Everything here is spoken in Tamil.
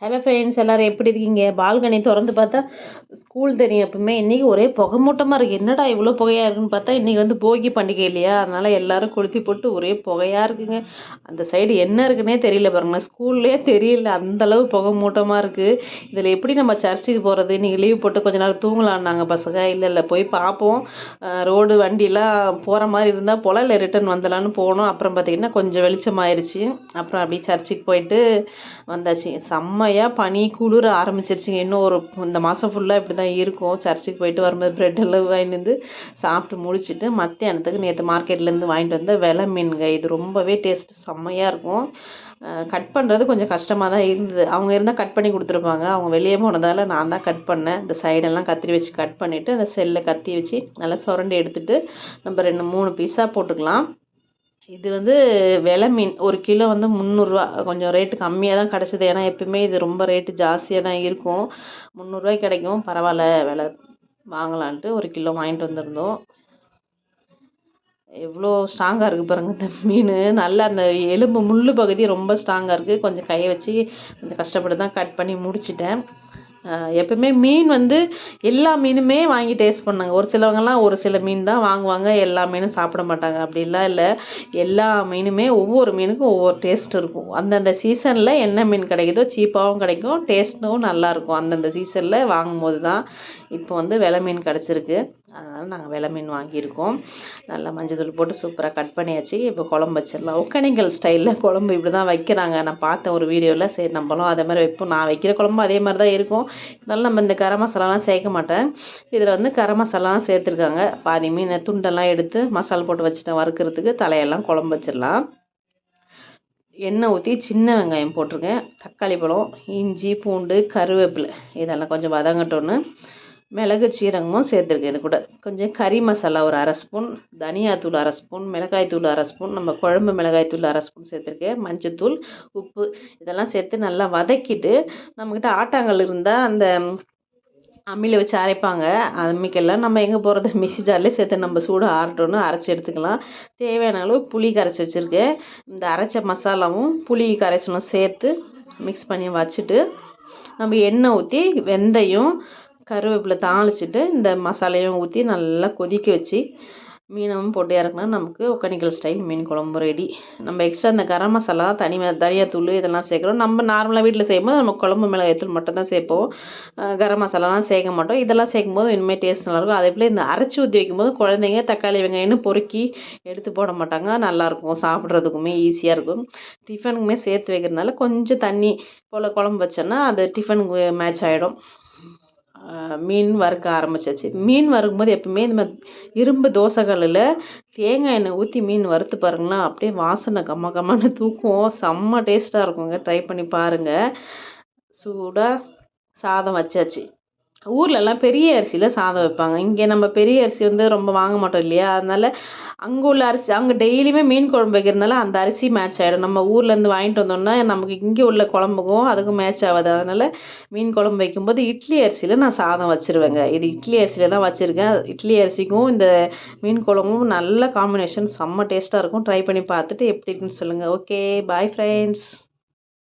ஹலோ ஃப்ரெண்ட்ஸ், எல்லோரும் எப்படி இருக்கீங்க? பால்கனி திறந்து பார்த்தா ஸ்கூல் தெரியும் எப்பவுமே. இன்றைக்கி ஒரே புகை மூட்டமாக இருக்குது. என்னடா இவ்வளோ புகையாக இருக்குன்னு பார்த்தா இன்றைக்கி வந்து போகி பண்டிகை இல்லையா, அதனால் எல்லோரும் கொளுத்தி போட்டு ஒரே புகையாக இருக்குங்க. அந்த சைடு என்ன இருக்குன்னே தெரியல பாருங்களேன். ஸ்கூல்லே தெரியல, அந்தளவு புகை மூட்டமாக இருக்குது. இதில் எப்படி நம்ம சர்ச்சுக்கு போகிறது? இன்றைக்கி லீவ் போட்டு கொஞ்ச நேரம் தூங்கலான்னாங்க பசங்க. இல்லை போய் பார்ப்போம், ரோடு வண்டிலாம் போகிற மாதிரி இருந்தால் போல், இல்லை ரிட்டன் வந்துடலான்னு போனோம். அப்புறம் பார்த்திங்கன்னா கொஞ்சம் வெளிச்சமாயிருச்சு. அப்புறம் அப்படியே சர்ச்சுக்கு போயிட்டு வந்தாச்சு. செம்மையாக பனி குளிர ஆரம்பிச்சிருச்சுங்க. இன்னும் இந்த மாதம் ஃபுல்லாக இப்படி தான் இருக்கும். சர்ச்சுக்கு போயிட்டு வரும்போது ப்ரெட் எல்லாம் வாங்கிட்டு வந்து சாப்பிட்டு முடிச்சுட்டு மத்தியானத்துக்கு நேற்று மார்க்கெட்லேருந்து வாங்கிட்டு வந்த வெலை மீனுங்க. இது ரொம்பவே டேஸ்ட்டு செம்மையாக இருக்கும். கட் பண்ணுறது கொஞ்சம் கஷ்டமாக தான் இருந்தது. அவங்க இருந்தால் கட் பண்ணி கொடுத்துருப்பாங்க. அவங்க வெளியே போனதால் நான் தான் கட் பண்ணேன். இந்த சைடெல்லாம் கத்திரி வச்சு கட் பண்ணிவிட்டு அந்த செல்லில் கத்தி வச்சு நல்லா சுரண்டி எடுத்துகிட்டு நம்ம 2-3 பீஸாக போட்டுக்கலாம். இது வந்து வெலை மீன். 1 கிலோ வந்து 300 கொஞ்சம் ரேட்டு கம்மியாக தான் கிடச்சிது. ஏன்னா எப்பவுமே இது ரொம்ப ரேட்டு ஜாஸ்தியாக தான் இருக்கும். 300 கிடைக்கும். பரவாயில்ல, வெலை வாங்கலான்ட்டு 1 கிலோ வாங்கிட்டு வந்திருந்தோம். எவ்வளோ ஸ்ட்ராங்காக இருக்குது பாருங்கள் இந்த மீன். நல்லா அந்த எலும்பு முள் பகுதி ரொம்ப ஸ்ட்ராங்காக இருக்குது. கொஞ்சம் கையை வச்சு கொஞ்சம் கஷ்டப்பட்டு தான் கட் பண்ணி முடிச்சிட்டேன். எப்பவுமே மீன் வந்து எல்லா மீனுமே வாங்கி டேஸ்ட் பண்ணுங்க. ஒரு சிலவங்கலாம் ஒரு சில மீன் தான் வாங்குவாங்க, எல்லா மீனும் சாப்பிட மாட்டாங்க. அப்படிலாம் இல்லை. எல்லா மீனுமே ஒவ்வொரு மீனுக்கும் ஒவ்வொரு டேஸ்ட் இருக்கும். அந்தந்த சீசனில் என்ன மீன் கிடைக்குதோ சீப்பாகவும் கிடைக்கும், டேஸ்ட்டும் நல்லாயிருக்கும். அந்தந்த சீசனில் வாங்கும்போது தான். இப்போ வந்து வெலை மீன் கிடச்சிருக்கு, அதனால் நாங்கள் வெலை மீன் வாங்கியிருக்கோம். நல்லா மஞ்சள் தூள் போட்டு சூப்பராக கட் பண்ணியாச்சு. இப்போ குழம்பு வச்சிடலாம். ஒக்கேனக்கல் ஸ்டைலில் குழம்பு இப்படி தான் வைக்கிறாங்க. நான் பார்த்தேன் ஒரு வீடியோவில். சரி நம்மளும் அதே மாதிரி வைப்போம். நான் வைக்கிற குழம்பு அதே மாதிரி தான் இருக்கும். இருந்தாலும் நம்ம இந்த கரம் மசாலாலாம் சேர்க்க மாட்டேன். இதில் வந்து கரம் மசாலாலாம் சேர்த்துருக்காங்க. பாதி மீன் துண்டெல்லாம் எடுத்து மசாலா போட்டு வச்சுட்டேன் வறுக்கிறதுக்கு. தலையெல்லாம் குழம்பு வச்சிடலாம். எண்ணெய் ஊற்றி சின்ன வெங்காயம் போட்டிருக்கேன், தக்காளி பழம், இஞ்சி பூண்டு கருவேப்பிலை இதெல்லாம் கொஞ்சம் வதங்கட்டோன்னு மிளகு சீரகமும் சேர்த்துருக்கேன். இது கூட கொஞ்சம் கறி மசாலா ஒரு 1/2 ஸ்பூன், தனியாத்தூள் 1/2 ஸ்பூன், மிளகாய்த்தூள் 1/2 ஸ்பூன், நம்ம குழம்பு மிளகாய்த்தூள் 1/2 ஸ்பூன் சேர்த்துருக்கேன், மஞ்சத்தூள், உப்பு இதெல்லாம் சேர்த்து நல்லா வதக்கிட்டு, நம்மக்கிட்ட ஆட்டாங்கல் இருந்தால் அந்த அம்மியில் வச்சு அரைப்பாங்க. அம்மிக்கெல்லாம் நம்ம எங்கே போகிறது, மிக்ஸி ஜார்லேயே சேர்த்து நம்ம சூடு ஆறட்டோன்னு அரைச்சி எடுத்துக்கலாம். தேவையான அளவு புளி கரைச்சி வச்சுருக்கேன். இந்த அரைச்ச மசாலாவும் புளி கரைசலும் சேர்த்து மிக்ஸ் பண்ணி வச்சுட்டு, நம்ம எண்ணெய் ஊற்றி வெந்தயம் கருவேப்பிலை தாளிச்சிட்டு இந்த மசாலையும் ஊற்றி நல்லா கொதிக்க வச்சு மீனும் போட்டு இறக்குனா நமக்கு ஒக்கேனக்கல் ஸ்டைல் மீன் குழம்பு ரெடி. நம்ம எக்ஸ்ட்ரா இந்த கரம் மசாலா தனியாத்தூள் இதெல்லாம் சேர்க்குறோம். நம்ம நார்மலாக வீட்டில் செய்யும்போது நம்ம குழம்பு மிளகாய்த்தூள் மட்டும் தான் சேர்ப்போம். கரம் மசாலாலாம் சேர்க்க மாட்டோம். இதெல்லாம் சேர்க்கும்போது இனிமேல் டேஸ்ட் நல்லாயிருக்கும். அதே போல் இந்த அரைச்சி ஊற்றி வைக்கும்போது குழந்தைங்க தக்காளி வெங்காயம்னு பொறுக்கி எடுத்து போட மாட்டாங்க. நல்லாயிருக்கும், சாப்பிட்றதுக்குமே ஈஸியாக இருக்கும். டிஃபனுக்குமே சேர்த்து வைக்கிறதுனால கொஞ்சம் தண்ணி போல் குழம்பு வச்சோன்னா அது டிஃபனுக்கு மேட்ச் ஆகிடும். மீன் வறுக்க ஆரம்பிச்சாச்சு. மீன் வறுக்கும்போது எப்பவுமே இந்த மாதிரி இரும்பு தோசைக்கல்லில் தேங்காய் எண்ணெய் ஊற்றி மீன் வறுத்து பாருங்களேன், அப்படியே வாசனை கம்ம கம்மன்னு தூக்கும். செம்ம டேஸ்ட்டாக இருக்குங்க. ட்ரை பண்ணி பாருங்கள். சூடாக சாதம் வச்சாச்சு. ஊர்லலாம் பெரிய அரிசியில் சாதம் வைப்பாங்க. இங்கே நம்ம பெரிய அரிசி வந்து ரொம்ப வாங்க மாட்டோம் இல்லையா, அதனால் அங்கே உள்ள அரிசி அங்கே டெய்லியுமே மீன் குழம்பு வைக்கிறதுனால அந்த அரிசி மேட்ச் ஆகிடும். நம்ம ஊர்லேருந்து வாங்கிட்டு வந்தோம்னா நமக்கு இங்கே உள்ள குழம்புக்கும் அதுக்கும் மேட்ச் ஆகாது. அதனால் மீன் குழம்பு வைக்கும்போது இட்லி அரிசியில் நான் சாதம் வச்சுருவேங்க. இது இட்லி அரிசியில் தான் வச்சுருக்கேன். இட்லி அரிசிக்கும் இந்த மீன் குழம்பும் நல்ல காம்பினேஷன், செம்ம டேஸ்ட்டாக இருக்கும். ட்ரை பண்ணி பார்த்துட்டு எப்படி இருக்குன்னு சொல்லுங்கள். Okay, bye friends.